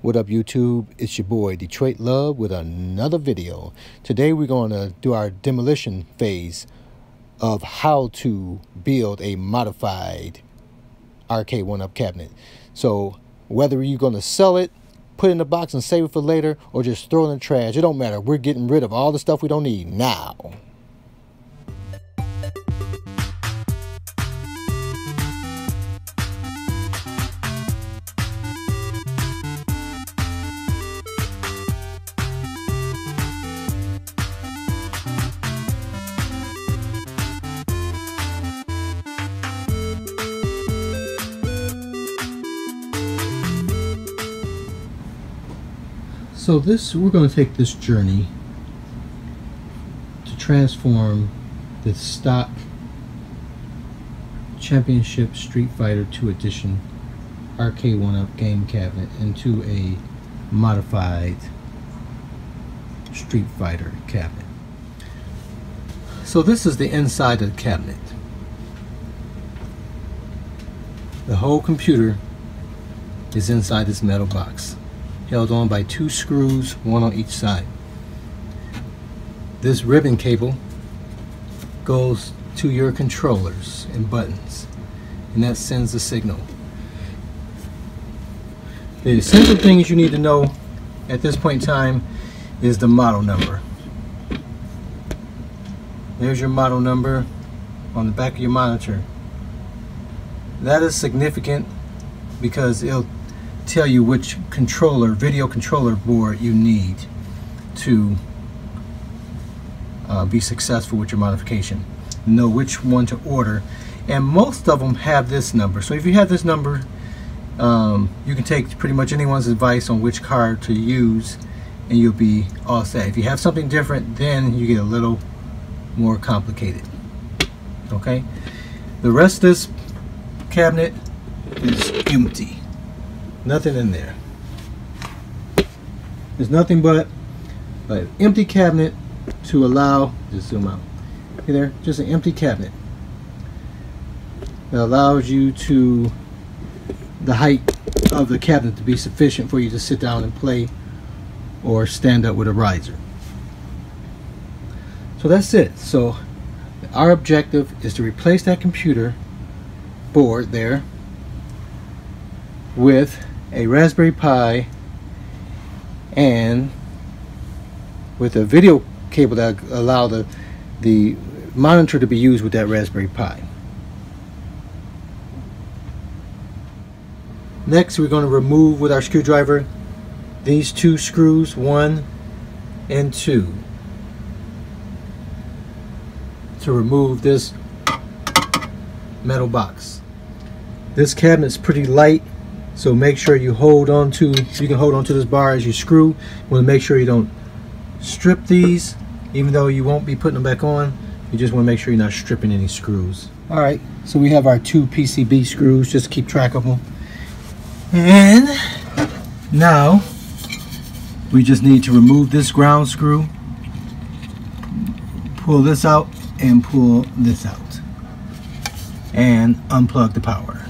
What up, YouTube? It's your boy Detroit Love with another video. Today we're going to do our demolition phase of how to build a modified Arcade1Up cabinet. So whether you're going to sell it, put it in a box and save it for later, or just throw it in the trash, it don't matter. We're getting rid of all the stuff we don't need now. So we're going to take this journey to transform the stock Championship Street Fighter 2 Edition Arcade1Up game cabinet into a modified Street Fighter cabinet. So this is the inside of the cabinet. The whole computer is inside this metal box, held on by 2 screws, one on each side. This ribbon cable goes to your controllers and buttons, and that sends a signal. The essential things you need to know at this point in time is the model number. There's your model number on the back of your monitor. That is significant because it'll tell you which video controller board you need to be successful with your modification. Know which one to order, and most of them have this number. So if you have this number, you can take pretty much anyone's advice on which card to use and you'll be all set. If you have something different, then you get a little more complicated. Okay, the rest of this cabinet is empty. Nothing in there. There's nothing but an empty cabinet to allow, just zoom out. See there? Just an empty cabinet that allows you to, the height of the cabinet to be sufficient for you to sit down and play or stand up with a riser. So that's it. So our objective is to replace that computer board there with a Raspberry Pi and with a video cable that allow the monitor to be used with that Raspberry Pi. Next, we're going to remove with our screwdriver these 2 screws, 1 and 2, to remove this metal box. This cabinet is pretty light, so make sure you hold on to, you can hold on to this bar as you screw. You want to make sure you don't strip these, even though you won't be putting them back on. You just want to make sure you're not stripping any screws. Alright, so we have our 2 PCB screws, just to keep track of them. And now we just need to remove this ground screw, pull this out, and pull this out, and unplug the power.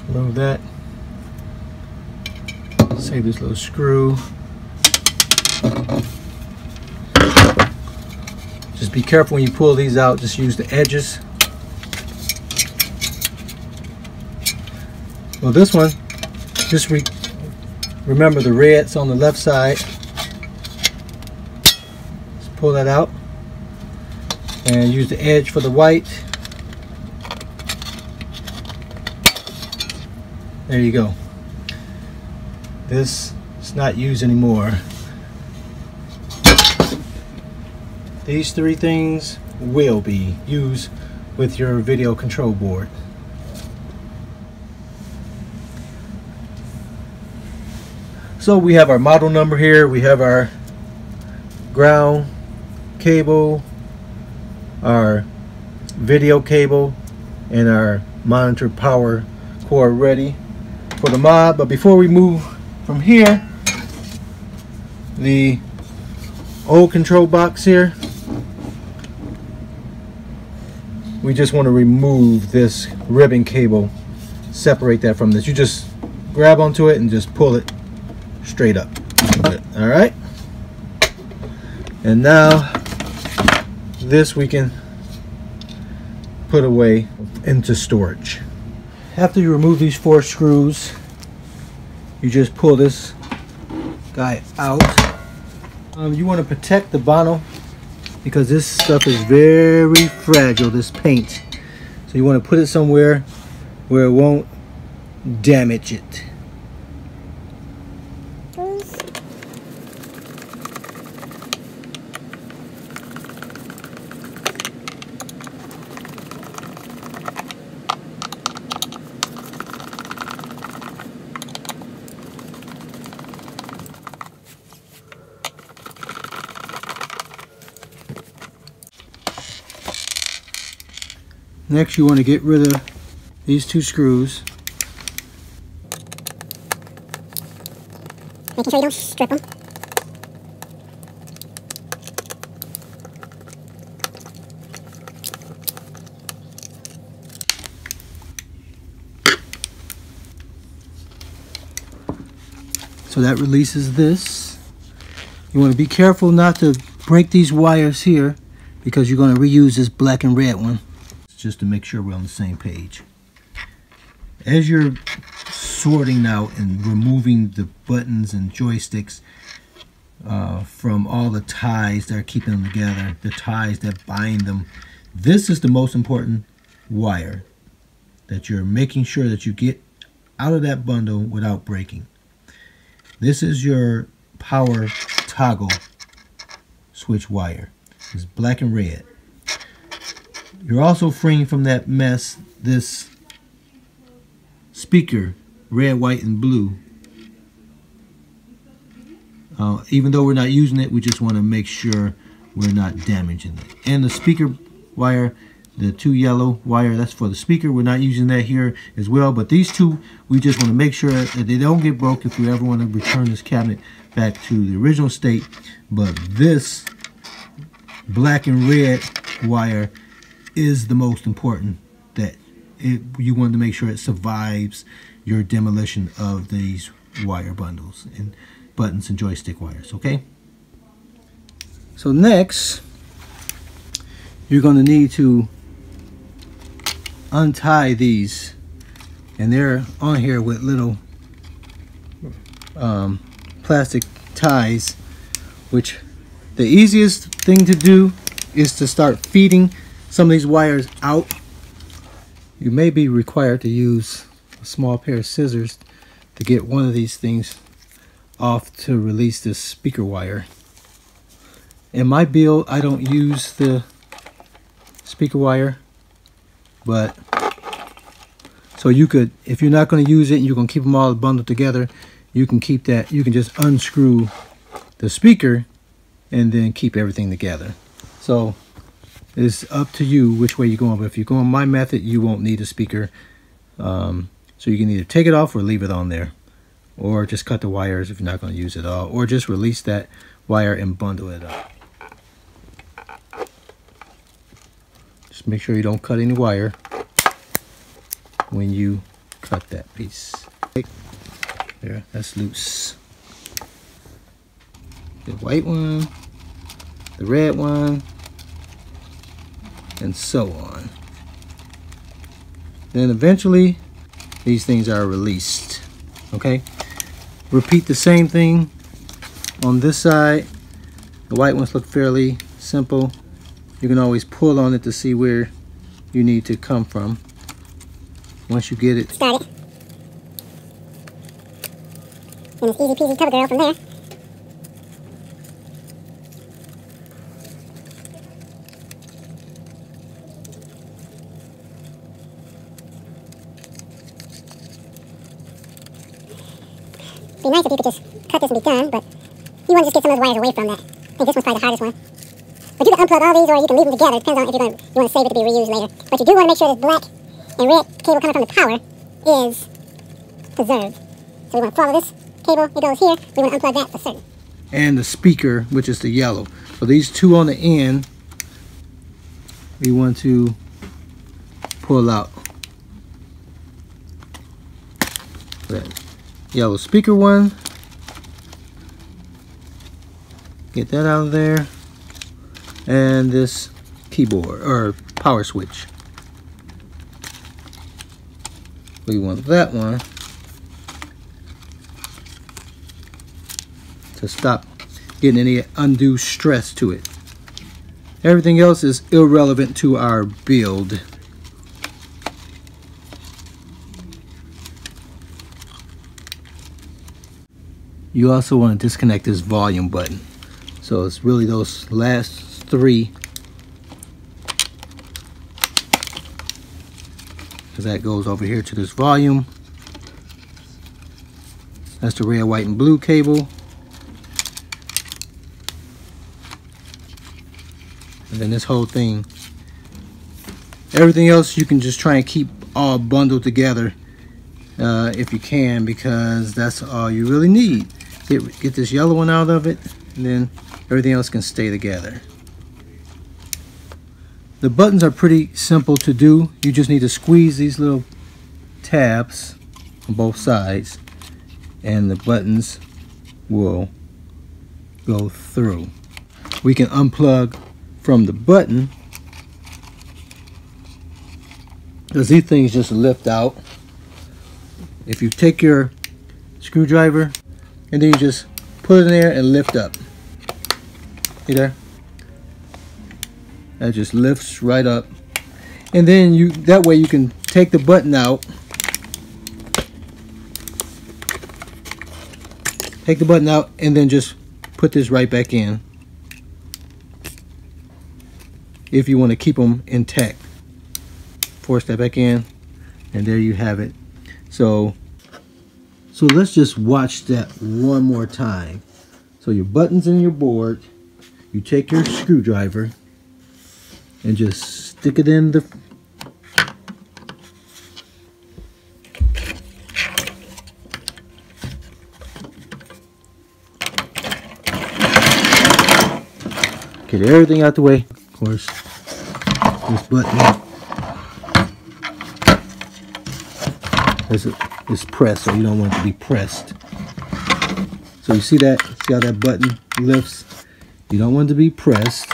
Remove that. Save this little screw. Just be careful when you pull these out. Just use the edges. Well, this one, just remember the red's on the left side. Just pull that out and use the edge for the white. There you go. This is not used anymore. These 3 things will be used with your video control board. So we have our model number here, we have our ground cable, our video cable, and our monitor power cord ready for the mod. But before we move from here, the old control box here, we just want to remove this ribbon cable, separate that from this. You just grab onto it and just pull it straight up. All right, and now this we can put away into storage. After you remove these 4 screws, you just pull this guy out. You want to protect the bottle because this stuff is very fragile, this paint. So you want to put it somewhere where it won't damage it. Next, you want to get rid of these 2 screws. Making sure you don't strip them. So that releases this. You want to be careful not to break these wires here because you're going to reuse this black and red one. Just to make sure we're on the same page. As you're sorting out and removing the buttons and joysticks from all the ties that are keeping them together, the ties that bind them, this is the most important wire that you're making sure that you get out of that bundle without breaking. This is your power toggle switch wire. It's black and red. You're also freeing from that mess this speaker, red, white, and blue. Even though we're not using it, we just want to make sure we're not damaging it. And the speaker wire, the 2 yellow wire, that's for the speaker. We're not using that here as well. But these 2, we just want to make sure that they don't get broke if we ever want to return this cabinet back to the original state. But this black and red wire is the most important, that you want to make sure it survives your demolition of these wire bundles and buttons and joystick wires. Okay, so next you're going to need to untie these, and they're on here with little plastic ties, which the easiest thing to do is to start feeding some of these wires out. You may be required to use a small pair of scissors to get one of these things off to release this speaker wire. In my build, I don't use the speaker wire, but so you could, if you're not going to use it and you're going to keep them all bundled together, you can keep that. You can just unscrew the speaker and then keep everything together. So it's up to you which way you're going. But if you're going my method, you won't need a speaker. So you can either take it off or leave it on there, or just cut the wires if you're not going to use it all, or just release that wire and bundle it up. Just make sure you don't cut any wire when you cut that piece. There, that's loose. The white one, the red one, and so on. Then eventually these things are released. Okay, repeat the same thing on this side. The white ones look fairly simple. You can always pull on it to see where you need to come from once you get it started. And it's easy peasy cover girl from there. It'd be nice if you could just cut this and be done, but you want to just get some of those wires away from that. I think this one's probably the hardest one. But you can unplug all these or you can leave them together. It depends on if you want to save it to be reused later. But you do want to make sure this black and red cable coming from the power is preserved. So we want to follow this cable. It goes here. We want to unplug that for certain. And the speaker, which is the yellow. So these two on the end, we want to pull out. That yellow speaker one. Get that out of there. And this keyboard or power switch. We want that one to stop getting any undue stress to it. Everything else is irrelevant to our build. You also want to disconnect this volume button. So it's really those last three, because that goes over here to this volume. That's the red, white, and blue cable. And then this whole thing. Everything else you can just try and keep all bundled together if you can, because that's all you really need. Get this yellow one out of it, and then everything else can stay together. The buttons are pretty simple to do. You just need to squeeze these little tabs on both sides, and the buttons will go through. We can unplug from the button, because these things just lift out. If you take your screwdriver and then you just put it in there and lift up. See there? That just lifts right up. And then that way you can take the button out. Take the button out and then just put this right back in. If you want to keep them intact. Force that back in, and there you have it. So let's just watch that one more time. So your buttons in your board, you take your screwdriver and just stick it in the get everything out the way. Of course, this button is pressed, so you don't want it to be pressed. So you see that? See how that button lifts? You don't want it to be pressed.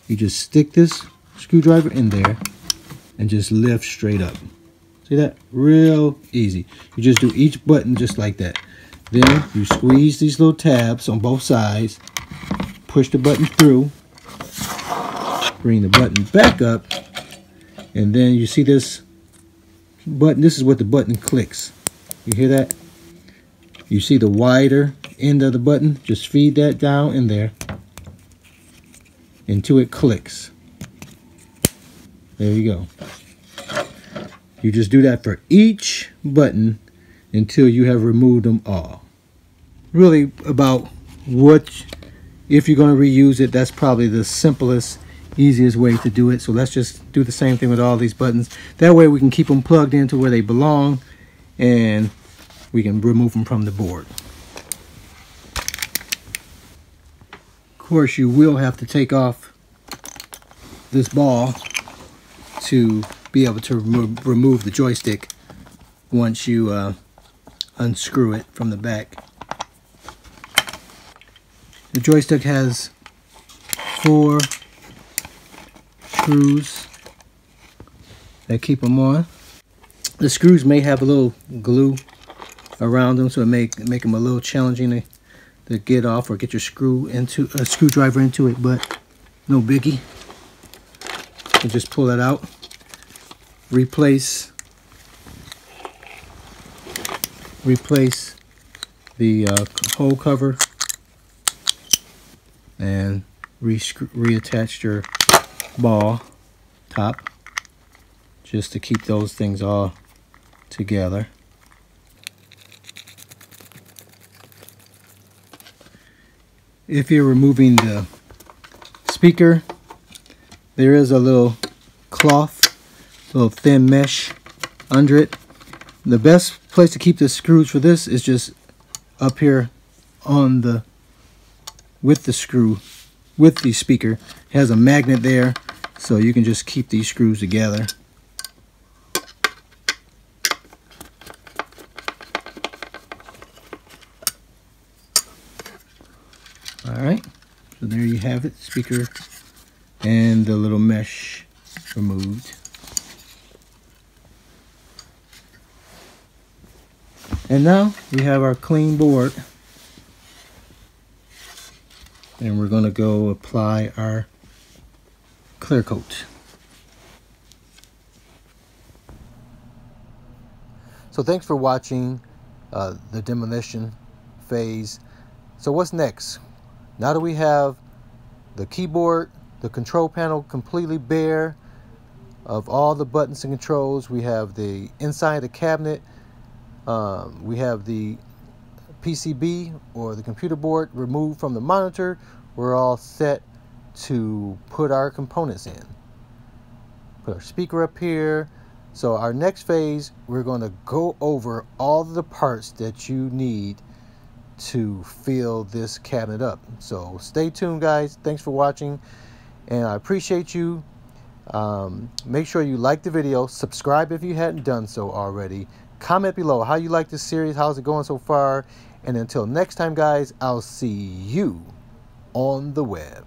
You just stick this screwdriver in there and just lift straight up. See that? Real easy. You just do each button just like that. Then you squeeze these little tabs on both sides, push the button through, bring the button back up, and then you see this button. This is what the button clicks. You hear that? You see the wider end of the button? Just feed that down in there until it clicks. There you go. You just do that for each button until you have removed them all. Really about if you're going to reuse it, that's probably the simplest, easiest way to do it. So let's just do the same thing with all these buttons. That way we can keep them plugged into where they belong, and we can remove them from the board. Of course, you will have to take off this ball to be able to remove the joystick once you unscrew it from the back. The joystick has 4 screws that keep them on. The screws may have a little glue around them, so it make them a little challenging to get off or get your screwdriver into it, but no biggie. You just pull that out, replace the hole cover, and reattach your ball top just to keep those things all together. If you're removing the speaker, there is a little cloth, little thin mesh under it. The best place to keep the screws for this is just up here on the with the screw, with the speaker. It has a magnet there, so you can just keep these screws together. Alright, so there you have it, speaker and the little mesh removed. And now we have our clean board, and we're going to go apply our clear coat. So thanks for watching the demolition phase. So what's next? Now that we have the keyboard, the control panel completely bare of all the buttons and controls, we have the inside of the cabinet, we have the PCB or the computer board removed from the monitor, we're all set to put our components in. Put our speaker up here. So our next phase, we're going to go over all the parts that you need to fill this cabinet up. So stay tuned, guys. Thanks for watching, and I appreciate you. Make sure you like the video, subscribe if you hadn't done so already, comment below how you like this series, how's it going so far, and until next time, guys, I'll see you on the web.